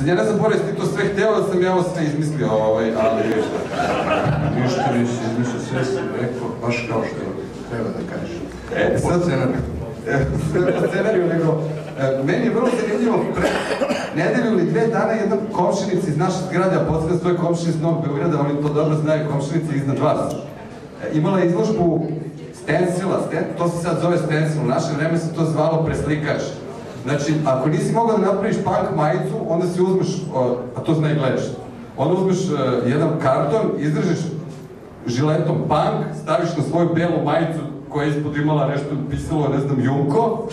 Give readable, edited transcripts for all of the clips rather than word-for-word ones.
Sad ja ne znam, Boris, ti to sve hteo da sam ja ovo sve izmislio, ali ništa nisi izmislio, sve si rekao, baš kao što treba da kažeš. Sad po scenariju, nego, meni je vrlo zanimljivo, pre nedelju ili 2 dana jedna komšinica iz naše zgrade, a podsjećam svoje komšinice iz Novog Beograda, oni to dobro znaju, komšinica iznad vas, imala izložbu stencila, to se sad zove stencil, u naše vreme se to zvalo preslikač. Znači, ako nisi mogao da napraviš punk majicu, onda si uzmeš, a to zna i gledaš, onda uzmeš jedan karton, izdražiš žiletom punk, staviš na svoju belu majicu koja je ispod imala nešto pisalo, ne znam, Junko,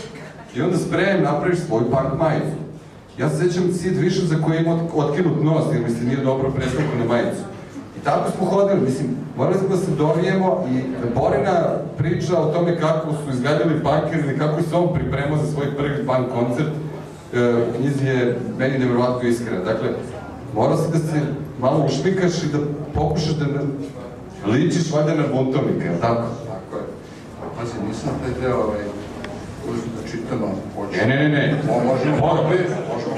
i onda sprejem napraviš svoju punk majicu. Ja se sećam Sid Vicious za koji ima otkinut nos, jer mi se nije dobro preslikao na majicu. I tako smo hodili, mislim, morali smo da se dovijemo i Borina priča o tome kako su izgledali punkeri ili kako se on pripremao za svoj prvi punk koncert. U knjizi je meni nevjerovatno iskrena. Dakle, morao si da se malo ušmikaš i da pokušaš da ličiš valjda na buntovnika, je li tako? Tako je. Pazi, nisam taj deo uzeti da čitamo početi. Ne. Možemo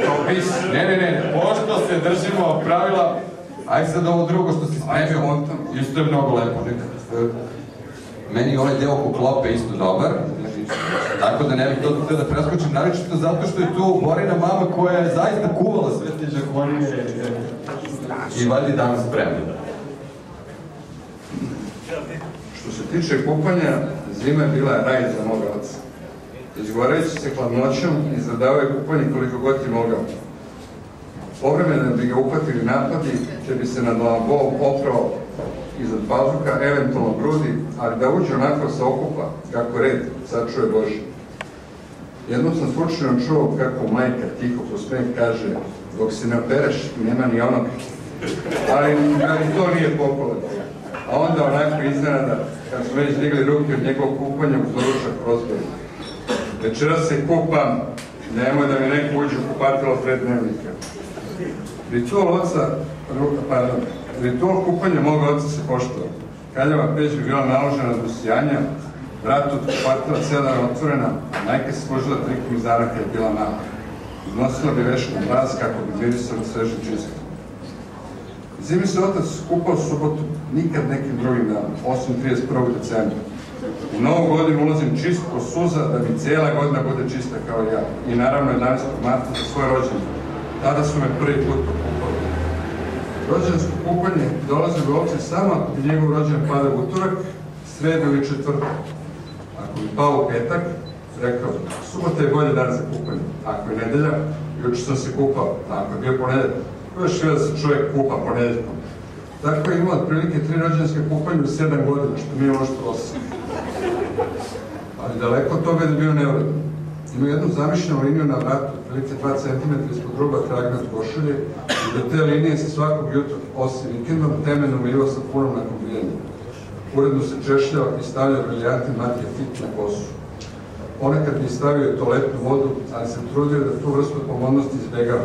kao pis. Ne, pošto se držimo pravila. Ajde sad ovo drugo što si spremio, isto je mnogo lepo. Meni je ovaj deo oko klope isto dobar, tako da ne bih to htio da preskočim, naročito zato što je tu Borina mama koja je zaista kuvala sve te žakonije i valjda danas spremna. Što se tiče kupanja, zima je bila raj za moga oca. Izgovorajući se hladnoćom, izgledao je kupanje koliko god je mogao. Povremeno bi ga upatili napadi, te bi se nad lavabom oprao iznad pazuka, eventualno grudi, ali da uđe onako sa okupa, kako red, sačuje Bože. Jednom sam slučajno čuo kako majka tiho po smeh kaže, dok se ne opereš, nema ni onog. Ali to nije popularno. A onda onako iznenada, kad smo već digli ruke od njegovog kupanja uz doručak prozbori. Večera se kupam, nemoj da mi neko uđe u kupatilo pred dnevnika. Ritual kupanja moga oca se poštovao. Kaljava peć bi bila naložena do usijanja, vrat od kupatila cela otvorena, a majka se složila trikom iz dana kad je bila mala. Iznosila bi veš na mraz kako bi mirisala sveže čisto. Zimi se otac kupao subotu, nikad nekim drugim danom, osim 31. decembra. U novu godinu ulazim čist ko suza da mi cijela godina bude čista kao ja. I naravno 11. marta za svoj rođendan. Tada su me prvi put pokupali. Rođendansko kupanje dolazi u obzir samo ako bi njegov rođendan pada u utorak, sredu ili četvrtak. Ako bi pao u petak, rekao, subota je bolji dan za kupanje. Ako je nedelja, juče sam se kupao. Ako je bio ponedeljak, još da se čovjek kupa ponedeljkom. Tako je imao otprilike 3 rođendanske kupanje u 7 godina, što nije možda prosjek. Ali daleko od toga je bio neuredan. Ima jednu zamišljenu liniju na vratu, otprilike 2 cm ispod ruba kragna od košulje, i da te linije se svakog jutra, osim vikendom, temeljno umivao sa punom nakon brijanja. Uredno se češljao i stavljao briljantni matije fit na kosu. Ponekad bi stavio toaletnu vodu, ali sam trudio da tu vrstu pomodnosti izbjegava.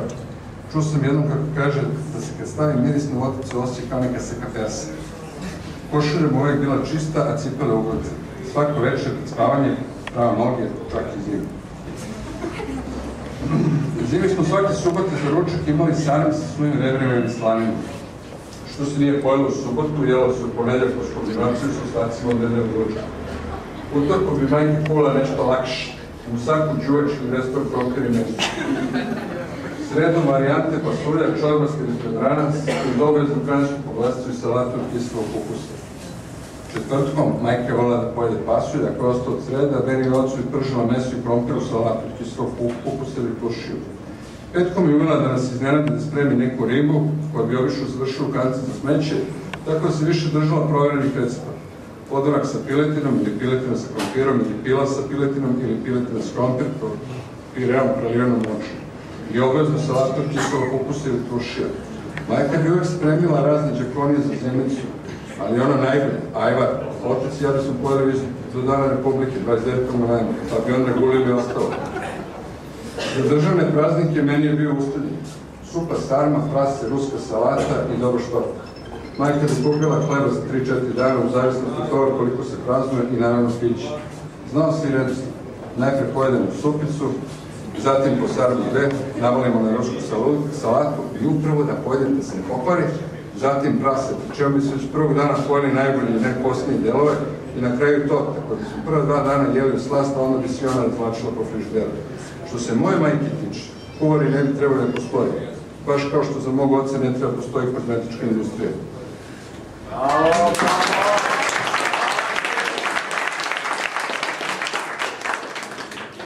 Čuo sam jednom kako kaže da se kad stavi miris na voticu osjeća kao neka se kapesa. Košulja mu uvijek bila čista, a cipele ugodne. Svako večer pred spavanje prava noge, čak i zimu. Zimi smo svake subote za ručak imali sarem sa svojim rebrima i slanima. Što se nije pojelo u subotu, jelo se u ponedjeljak uz kombinaciju s ostacima od nedeljnog ručka. Utorku bi majke kula nešto lakše, u saku džuvač ili restor kroker i meso. Sredom varijante pasulja, čorbarski restodranac uz obaveznu kransku poglasticu i salatu od kiselog ukusa. Četvrtkom majka je volila da pojede pasulj, ako je ostao od sreda, meni i ocu i pržila meso i krompir u salatu od kiselog ukusa ili plušiju. Petkom je umela da nas iznenadi da spremi neku ribu, koja bi obično završila u kanci za smeće, tako da se više držala proverenih recepta. Podorak sa piletinom ili piletina sa krompirom ili pila sa piletinom ili piletina sa krompir, pireom prelivenom močom. I obavezno salatu od kiselog ukusa ili plušija. Majka bi uvek spremila razne džakonije za zemljicu, ali ona najbolja, ajvar. Otac i ja da smo pojeli do Dana Republike, 29. novembra, pa bi onda gulili ostalo. Za državne praznike meni je bio ustaljen. Supa sarma, prase, ruska salata i dobro štorka. Majka bi kupila hleba za 3-4 dana u zavisnosti od toga koliko se praznuje i naravno piće. Znao se i redosti. Najpre pojedemo supicu, zatim po sarmu 2 navalimo na ručku salatu i upravo da pojedete se ne pokvari, zatim prase, čeo bi se već prvog dana pojeli najbolji i najposljednije delove i na kraju to, tako da su prva 2 dana jeli u slast, a onda bi se ona razvlačila po frižideru. Što se moje majke tiče, kuvari ne bi trebali da postoji, baš kao što za mog oca ne treba postoji kozmetička industrija.